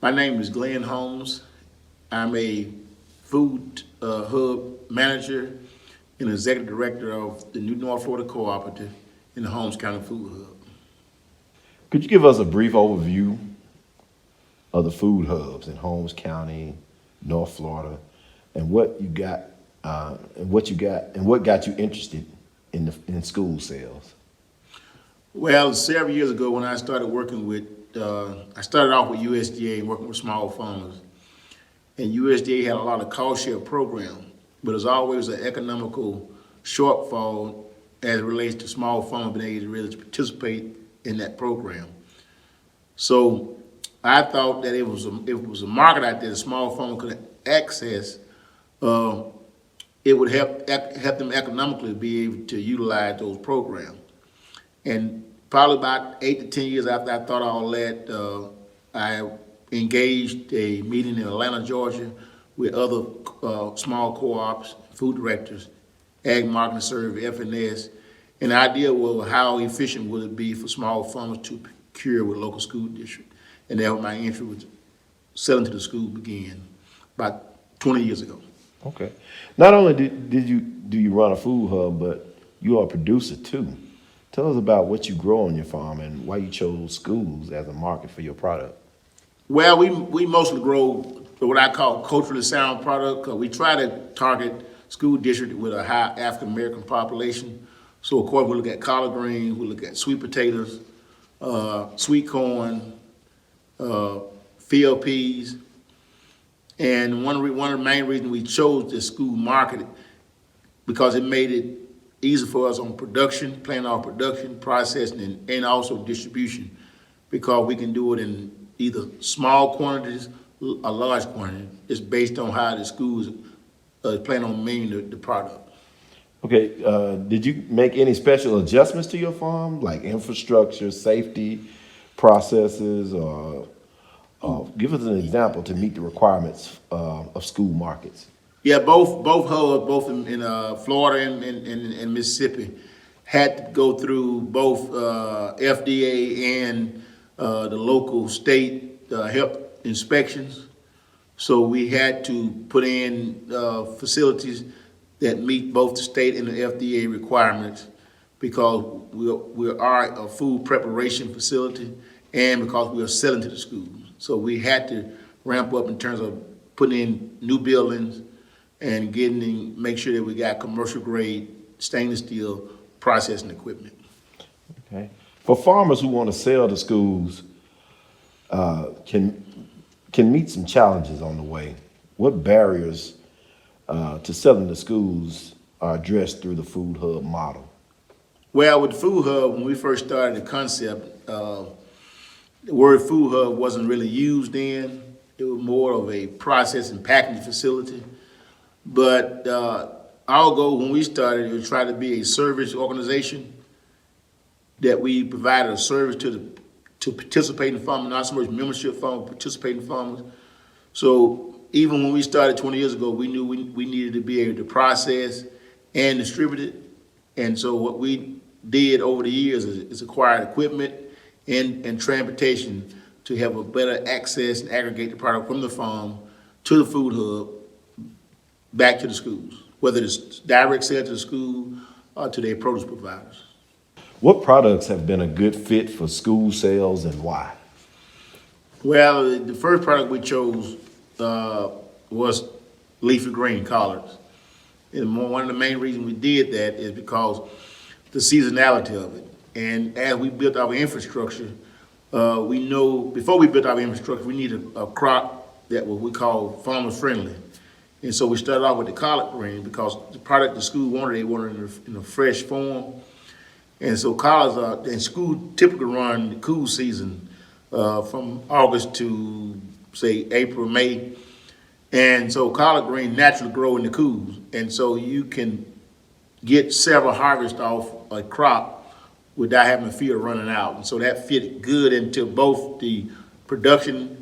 My name is Glyen Holmes. I'm a food hub manager and executive director of the new North Florida Cooperative in the Holmes County Food Hub. Could you give us a brief overview of the food hubs in Holmes County, North Florida, and what got you interested in school sales? Well, several years ago when I started working with, I started off with USDA and working with small farmers. And USDA had a lot of cost share programs, but there's always an economical shortfall as it relates to small farmers being able to really participate in that program. So I thought that if it was a market out there that small farmers could access, it would help them economically be able to utilize those programs. And probably about 8 to 10 years after I thought all that, I engaged a meeting in Atlanta, Georgia, with other small co-ops, food directors, Ag Marketing Service, FNS, and the idea was how efficient would it be for small farmers to procure with local school district. And that was my entry with selling to the school began about 20 years ago. Okay. Not only do you run a food hub, but you are a producer too. Tell us about what you grow on your farm and why you chose schools as a market for your product. Well, we mostly grow what I call culturally sound product. We try to target school district with a high African American population. So of course we look at collard greens, we look at sweet potatoes, sweet corn, field peas, and one of the main reasons we chose this school market because it made it easy for us on production, planning our production, processing, and also distribution, because we can do it in either small quantities or large quantities. It's based on how the schools plan on making the product. Okay, did you make any special adjustments to your farm, like infrastructure, safety, processes, or give us an example to meet the requirements of school markets? Yeah, both hubs, both in Florida and Mississippi, had to go through both FDA and the local state health inspections. So we had to put in facilities that meet both the state and the FDA requirements, because we are a food preparation facility and because we are selling to the schools. So we had to ramp up in terms of putting in new buildings and make sure that we got commercial grade stainless steel processing equipment. Okay. For farmers who want to sell to schools, can meet some challenges on the way. What barriers to selling to schools are addressed through the food hub model? Well, with the food hub, when we first started the concept, the word food hub wasn't really used then. It was more of a process and packaging facility. But our goal when we started was to try to be a service organization, that we provided a service to participating farmers, not so much membership farmers, participating farmers. So even when we started 20 years ago, we knew we needed to be able to process and distribute it. And so what we did over the years is acquire equipment and transportation to have a better access and aggregate the product from the farm to the food hub back to the schools, whether it's direct sale to the school or to their produce providers. What products have been a good fit for school sales and why? Well, the first product we chose was leafy green collards. And one of the main reasons we did that is because the seasonality of it. And as we built our infrastructure, we know before we built our infrastructure, we needed a crop that what we call farmer friendly. And so we started off with the collard green because the product the school wanted, they wanted it in a fresh form. And so collards in school typically run the cool season from August to say April, May. And so collard green naturally grow in the cools. And so you can get several harvests off a crop without having a field running out. And so that fit good into both the production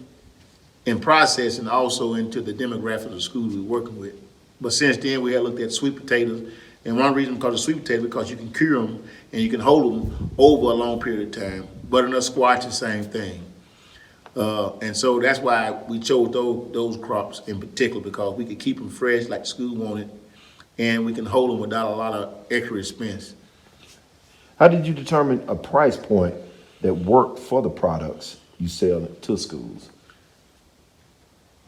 and process and also into the demographic of the schools we're working with. But since then we have looked at sweet potatoes, and one reason because of sweet potatoes because you can cure them and you can hold them over a long period of time. Butternut squash, the same thing. And so that's why we chose those crops in particular, because we could keep them fresh like the school wanted, and we can hold them without a lot of extra expense. How did you determine a price point that worked for the products you sell to schools?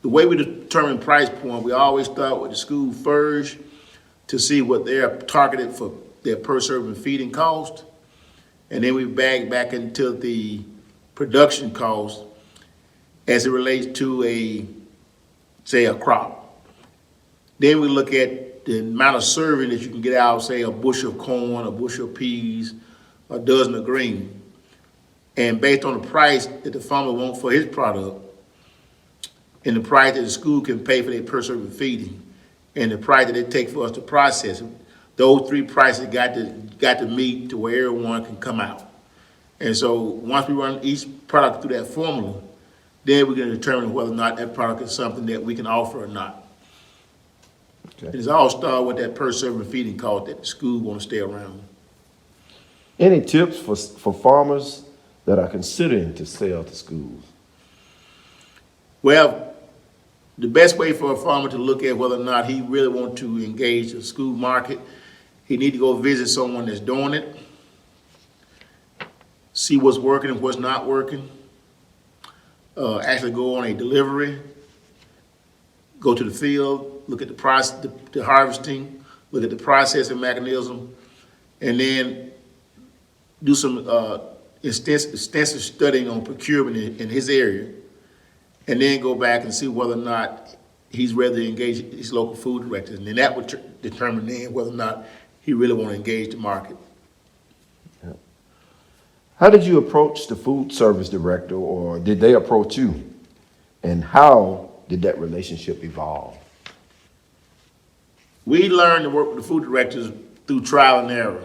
The way we determine price point, we always start with the school first to see what they're targeted for their per serving feeding cost. And then we back into the production cost as it relates to say a crop. Then we look at the amount of serving that you can get out, say a bushel of corn, a bushel of peas, a dozen of green. And based on the price that the farmer wants for his product, and the price that the school can pay for their per serving feeding, and the price that it takes for us to process it, those three prices got to meet to where everyone can come out. And so once we run each product through that formula, then we're going to determine whether or not that product is something that we can offer or not. Okay. It's all start with that per serving feeding cost that the school want to stay around. Any tips for farmers that are considering to sell to schools? Well, the best way for a farmer to look at whether or not he really wants to engage the school market, he need to go visit someone that's doing it, see what's working and what's not working, actually go on a delivery, go to the field, look at the process, the harvesting, look at the processing mechanism, and then do some extensive studying on procurement in his area, and then go back and see whether or not he's ready to engage his local food directors. And then that would determine then whether or not he really want to engage the market. Yeah. How did you approach the food service director, or did they approach you? And how did that relationship evolve? We learned to work with the food directors through trial and error.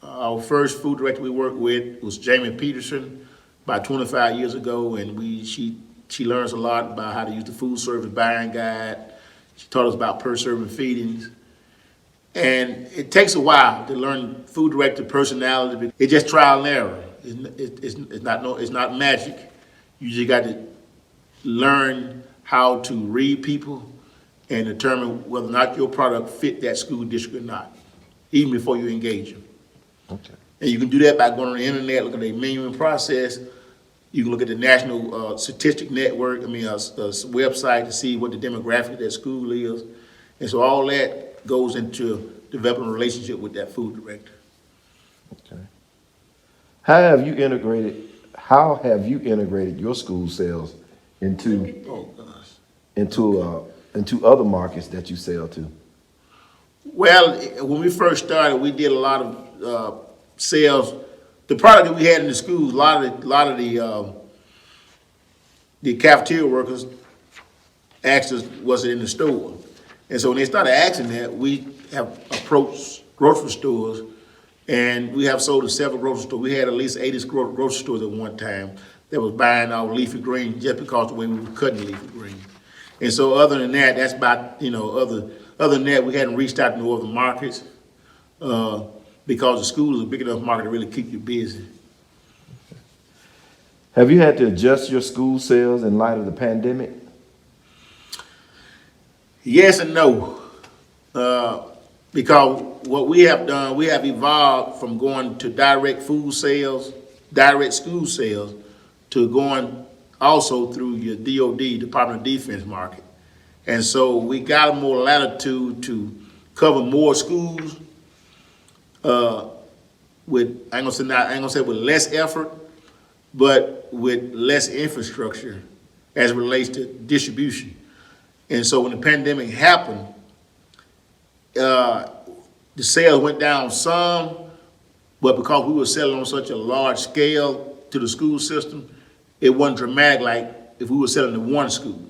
Our first food director we worked with was Jamie Peterson about 25 years ago, and she learns a lot about how to use the food service buying guide. She taught us about per serving feedings. And it takes a while to learn food director personality. It's just trial and error. It's not magic. You just got to learn how to read people and determine whether or not your product fit that school district or not, even before you engage them. Okay. And you can do that by going on the internet, looking at the menu and process. You can look at the National Statistic Network, website to see what the demographic of that school is. And so all that goes into developing a relationship with that food director. Okay. How have you integrated your school sales into other markets that you sell to? Well, when we first started, we did a lot of sales. The product that we had in the schools, a lot of the cafeteria workers asked us, was it in the store? And so when they started asking that, we have approached grocery stores, and we have sold to several grocery stores. We had at least 80 grocery stores at one time that was buying our leafy green just because of the way we were cutting leafy green. And so other than that, that's about, other than that, we hadn't reached out to no other markets because the school is a big enough market to really keep you busy. Have you had to adjust your school sales in light of the pandemic? Yes and no. Because what we have done, we have evolved from going to direct food sales, direct school sales, to going also through your DOD, Department of Defense market. And so we got more latitude to cover more schools with, I ain't gonna say with less effort, but with less infrastructure as it relates to distribution. And so when the pandemic happened, the sales went down some, but because we were selling on such a large scale to the school system, it wasn't dramatic like if we were selling to one school.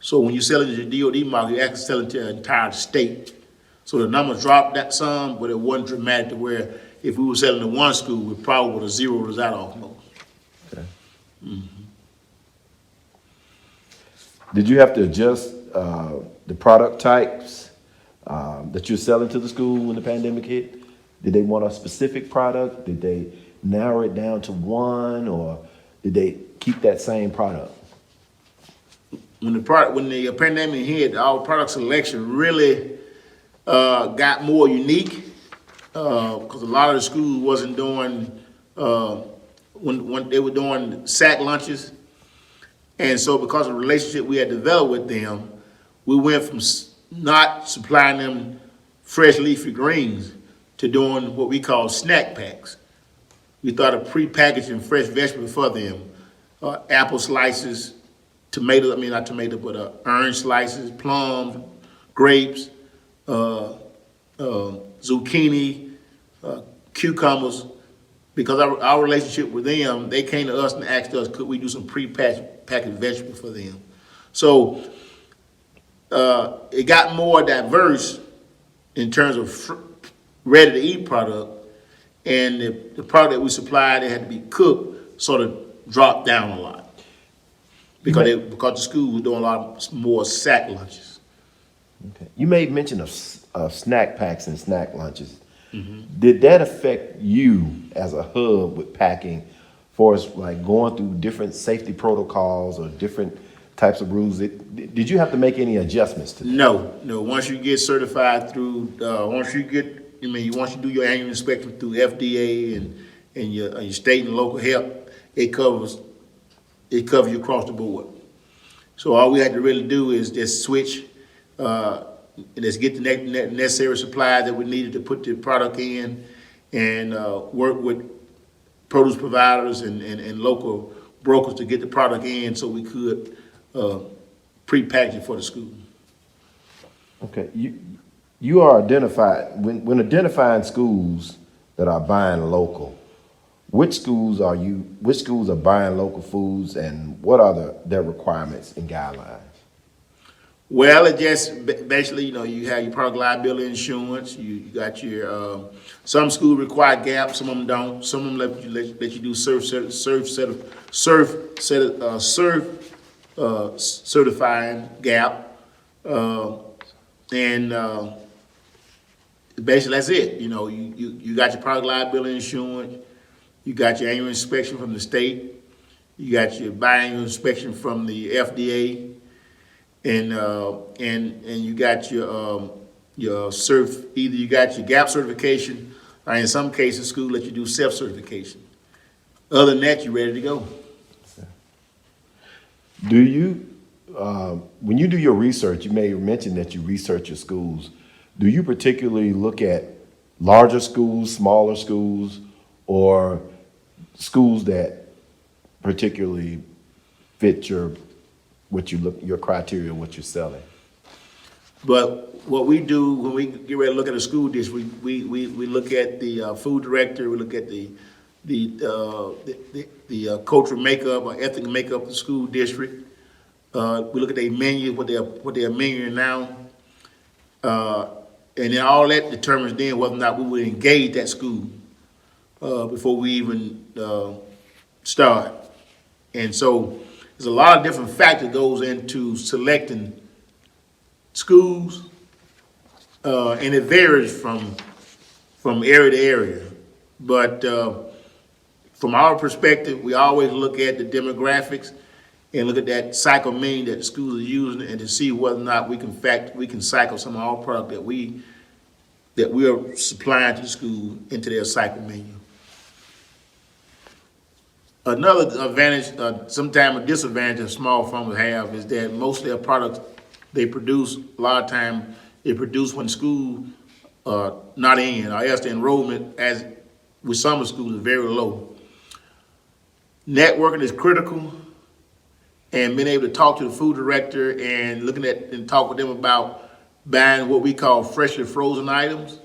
So when you're selling to the DOD market, you're actually selling to an entire state. So the numbers dropped that some, but it wasn't dramatic to where if we were selling to one school, we probably would have zeroed us out almost. Okay. Mm-hmm. Did you have to adjust the product types that you're selling to the school when the pandemic hit? Did they want a specific product? Did they narrow it down to one, or did they keep that same product? When the pandemic hit, our product selection really got more unique because a lot of the schools wasn't doing when they were doing sack lunches, and so because of the relationship we had developed with them, we went from not supplying them fresh leafy greens to doing what we call snack packs. We started prepackaging fresh vegetables for them, apple slices, not tomato, but orange slices, plums, grapes, zucchini, cucumbers. Because our relationship with them, they came to us and asked us, could we do some packaged vegetables for them? So it got more diverse in terms of ready-to-eat product, and the product that we supplied that had to be cooked sort of dropped down a lot because the school was doing a lot more sack lunches. Okay. You made mention of snack packs and snack lunches. Mm-hmm. Did that affect you as a hub with packing, for us like going through different safety protocols or different types of rules? Did you have to make any adjustments to that? No. Once you get certified through, once you do your annual inspection through FDA and your state and local health, it covers you across the board. So all we had to really do is just switch. Let's get the necessary supplies that we needed to put the product in, and work with produce providers and local brokers to get the product in so we could pre-package it for the school. Okay, you are identified, when identifying schools that are buying local, which schools are buying local foods, and what are their requirements and guidelines? Well, it just basically, you have your product liability insurance. You got your some schools require GAP, some of them don't. Some of them let you do certifying GAP, and basically that's it. You got your product liability insurance. You got your annual inspection from the state. You got your biannual inspection from the FDA. And you got your either you got your GAP certification, or in some cases, school let you do self-certification. Other than that, you're ready to go. Do you, when you do your research, you may mention that you research your schools. Do you particularly look at larger schools, smaller schools, or schools that particularly fit your criteria, what you're selling? But what we do when we get ready to look at a school district, we look at the food director, we look at the cultural makeup or ethnic makeup of the school district. We look at their menu, what they're menuing now, and then all that determines then whether or not we would engage that school before we even start. And so there's a lot of different factors goes into selecting schools, and it varies from area to area. But from our perspective, we always look at the demographics and look at that cycle mean that the schools are using, and to see whether or not we can cycle some of our product that we are supplying to the school into their cycle menu. Another advantage, sometimes a disadvantage that small farmers have is that most of their products they produce, a lot of times they produce when school not in, or else the enrollment, as with summer schools, is very low. Networking is critical, and being able to talk to the food director and looking at and talk with them about buying what we call freshly frozen items.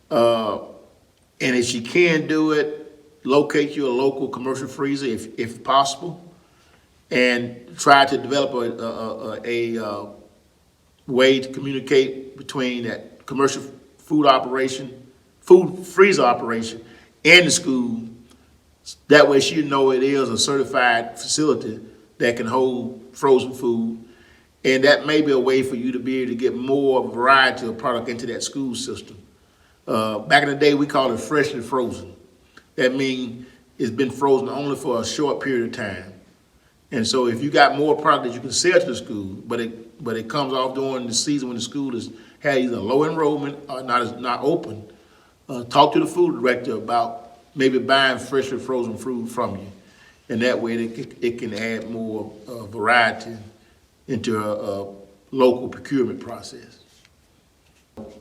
And if she can do it, locate you a local commercial freezer if possible, and try to develop a way to communicate between that commercial food freezer operation and the school. That way she know it is a certified facility that can hold frozen food, and that may be a way for you to be able to get more variety of product into that school system. Back in the day, we called it freshly frozen. That means it's been frozen only for a short period of time. And so if you got more product that you can sell to the school, but it comes off during the season when the school has either low enrollment or not open, talk to the food director about maybe buying fresh or frozen food from you. And that way it can add more variety into a local procurement process.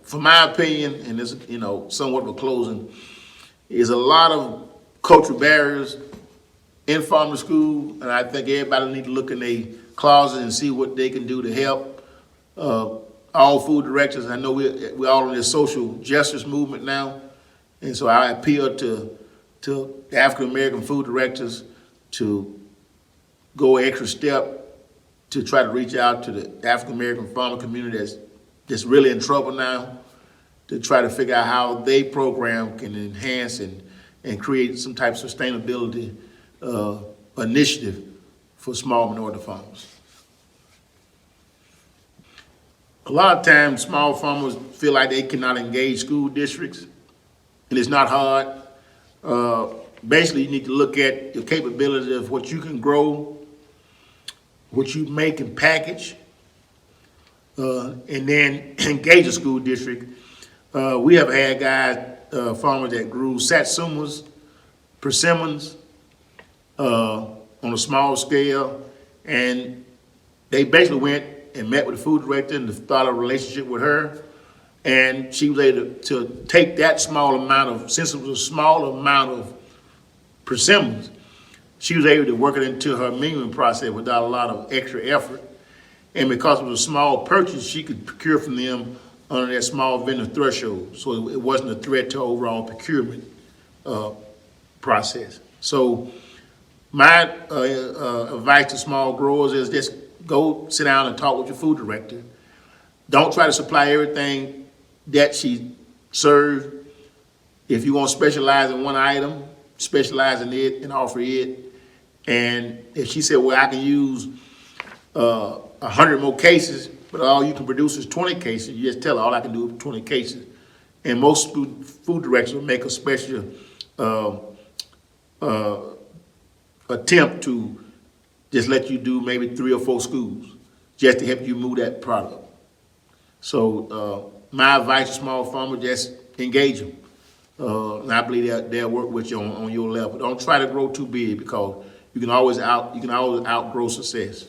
For my opinion, and this somewhat of a closing, is a lot of cultural barriers in farm to school, and I think everybody need to look in their closet and see what they can do to help. All food directors, I know we're all in this social justice movement now, and so I appeal to the African American food directors to go an extra step to try to reach out to the African American farmer community that's really in trouble now, to try to figure out how they program can enhance and create some type of sustainability initiative for small minority farmers. A lot of times, small farmers feel like they cannot engage school districts, and it's not hard. Basically, you need to look at the capability of what you can grow, what you make and package, and then engage a school district. We have had guys, farmers that grew satsumas, persimmons, on a small scale, and they basically went and met with the food director and started a relationship with her, and she was able to take that small amount of, since it was a small amount of persimmons, she was able to work it into her menuing process without a lot of extra effort. And because it was a small purchase, she could procure from them under that small vendor threshold, so it wasn't a threat to overall procurement process. So my advice to small growers is just go sit down and talk with your food director. Don't try to supply everything that she serves. If you want to specialize in one item, specialize in it and offer it. And if she said, well, I can use 100 more cases, but all you can produce is 20 cases, you just tell her all I can do is 20 cases. And most food directors will make a special attempt to just let you do maybe 3 or 4 schools just to help you move that product. So my advice to small farmers, just engage them. And I believe they'll work with you on your level. Don't try to grow too big, because you can always outgrow success.